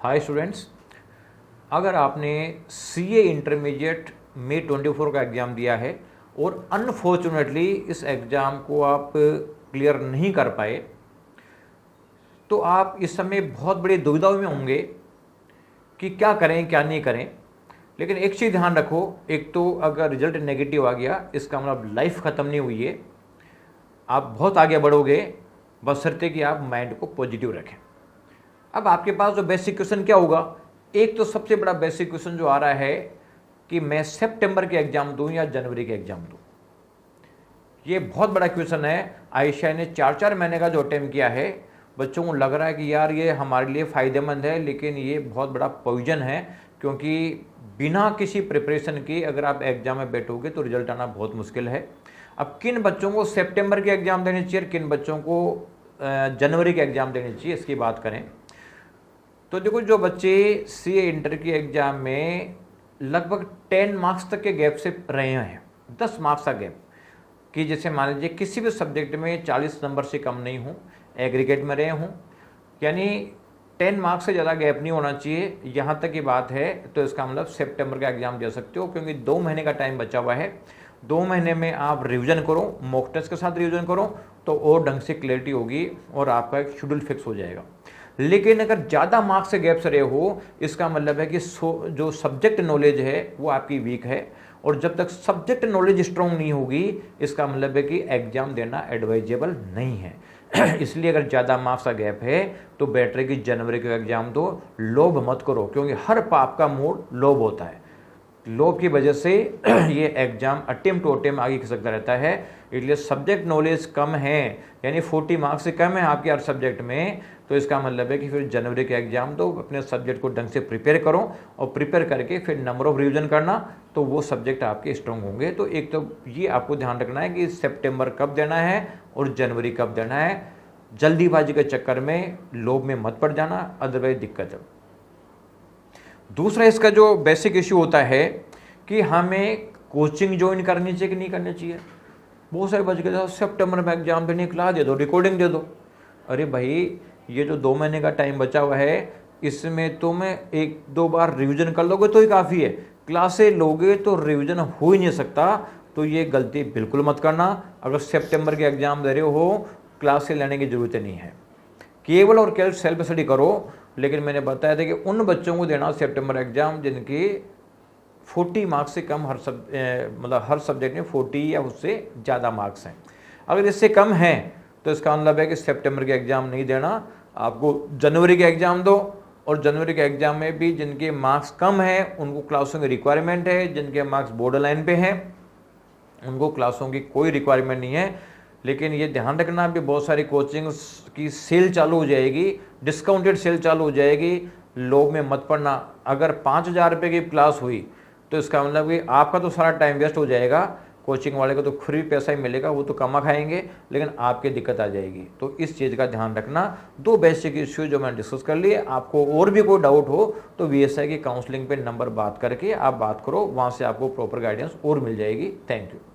Hi students, अगर आपने CA intermediate में 24 का एग्ज़ाम दिया है और अनफॉर्चुनेटली इस एग्ज़ाम को आप क्लियर नहीं कर पाए तो आप इस समय बहुत बड़ी दुविधा में होंगे कि क्या करें क्या नहीं करें। लेकिन एक चीज़ ध्यान रखो, एक तो अगर रिजल्ट नेगेटिव आ गया इसका मतलब लाइफ ख़त्म नहीं हुई है, आप बहुत आगे बढ़ोगे, बशर्ते कि आप माइंड को पॉजिटिव रखें। अब आपके पास जो बेसिक क्वेश्चन क्या होगा, एक तो सबसे बड़ा बेसिक क्वेश्चन जो आ रहा है कि मैं सितंबर के एग्जाम दूं या जनवरी के एग्जाम दूं। ये बहुत बड़ा क्वेश्चन है। आयशा ने 4-4 महीने का जो अटेम्प्ट किया है, बच्चों को लग रहा है कि यार ये हमारे लिए फ़ायदेमंद है, लेकिन ये बहुत बड़ा पॉइजन है, क्योंकि बिना किसी प्रिपरेशन के अगर आप एग्जाम में बैठोगे तो रिजल्ट आना बहुत मुश्किल है। अब किन बच्चों को सितंबर के एग्ज़ाम देने चाहिए, किन बच्चों को जनवरी के एग्ज़ाम देने चाहिए, इसकी बात करें तो देखो, जो बच्चे सीए इंटर के एग्ज़ाम में लगभग 10 मार्क्स तक के गैप से रहे हैं, 10 मार्क्स का गैप, कि जैसे मान लीजिए किसी भी सब्जेक्ट में 40 नंबर से कम नहीं हूँ, एग्रीगेट में रहे हूँ, यानी 10 मार्क्स से ज़्यादा गैप नहीं होना चाहिए, यहाँ तक की बात है, तो इसका मतलब सितंबर का एग्ज़ाम दे सकते हो, क्योंकि 2 महीने का टाइम बचा हुआ है। 2 महीने में आप रिवीजन करो, मॉक टेस्ट के साथ रिवीजन करो, तो और ढंग से क्लैरिटी होगी और आपका एक शेड्यूल फिक्स हो जाएगा। लेकिन अगर ज़्यादा मार्क्स से गैप से रहे हो, इसका मतलब है कि जो सब्जेक्ट नॉलेज है वो आपकी वीक है, और जब तक सब्जेक्ट नॉलेज स्ट्रॉन्ग नहीं होगी, इसका मतलब है कि एग्जाम देना एडवाइजेबल नहीं है। इसलिए अगर ज़्यादा मार्क्स का गैप है तो बेटर है कि जनवरी का एग्जाम दो। लोभ मत करो, क्योंकि हर पाप का मूल लोभ होता है। लोभ की वजह से ये एग्जाम अटेम्प्ट टू अटेम्प्ट आगे खिसकता रहता है। इसलिए सब्जेक्ट नॉलेज कम है, यानी 40 मार्क्स से कम है आपके हर सब्जेक्ट में, तो इसका मतलब है कि फिर जनवरी के एग्जाम दो, अपने सब्जेक्ट को ढंग से प्रिपेयर करो, और प्रिपेयर करके फिर नंबर ऑफ रिवीजन करना, तो वो सब्जेक्ट आपके स्ट्रॉन्ग होंगे। तो एक तो ये आपको ध्यान रखना है कि सितंबर कब देना है और जनवरी कब देना है। जल्दीबाजी के चक्कर में लोभ में मत पड़ जाना, अदरवाइज दिक्कत है। दूसरा इसका जो बेसिक इश्यू होता है कि हमें कोचिंग ज्वाइन करनी चाहिए कि नहीं करनी चाहिए। बहुत सारे बच्चे कहते हैं सितंबर में एग्जाम देने क्लास दे दो, रिकॉर्डिंग दे दो। अरे भाई, ये जो 2 महीने का टाइम बचा हुआ है, इसमें तुम 1-2 बार रिवीजन कर लोगे तो ही काफ़ी है। क्लासें लोगे तो रिवीजन हो ही नहीं सकता, तो ये गलती बिल्कुल मत करना। अगर सितंबर के एग्जाम दे रहे हो, क्लासें लेने की ज़रूरत नहीं है, केवल और केवल सेल्फ स्टडी करो। लेकिन मैंने बताया था कि उन बच्चों को देना सितंबर एग्जाम जिनके 40 मार्क्स से कम मतलब हर सब्जेक्ट में 40 या उससे ज़्यादा मार्क्स हैं। अगर इससे कम हैं तो इसका मतलब है कि सितंबर के एग्ज़ाम नहीं देना, आपको जनवरी के एग्ज़ाम दो। और जनवरी के एग्ज़ाम में भी जिनके मार्क्स कम हैं उनको क्लासों की रिक्वायरमेंट है, जिनके मार्क्स बॉर्डर लाइन पे हैं उनको क्लासों की कोई रिक्वायरमेंट नहीं है। लेकिन ये ध्यान रखना, अभी बहुत सारी कोचिंग्स की सेल चालू हो जाएगी, डिस्काउंटेड सेल चालू हो जाएगी, लोभ में मत पड़ना। अगर 5,000 रुपये की क्लास हुई तो इसका मतलब कि आपका तो सारा टाइम वेस्ट हो जाएगा, कोचिंग वाले को तो फ्री पैसा ही मिलेगा, वो तो कमा खाएंगे, लेकिन आपकी दिक्कत आ जाएगी। तो इस चीज़ का ध्यान रखना। 2 बेसिक इश्यू जो मैंने डिस्कस कर लिए, आपको और भी कोई डाउट हो तो वीएसआई की काउंसलिंग पे नंबर बात करके आप बात करो, वहाँ से आपको प्रॉपर गाइडेंस और मिल जाएगी। Thank you.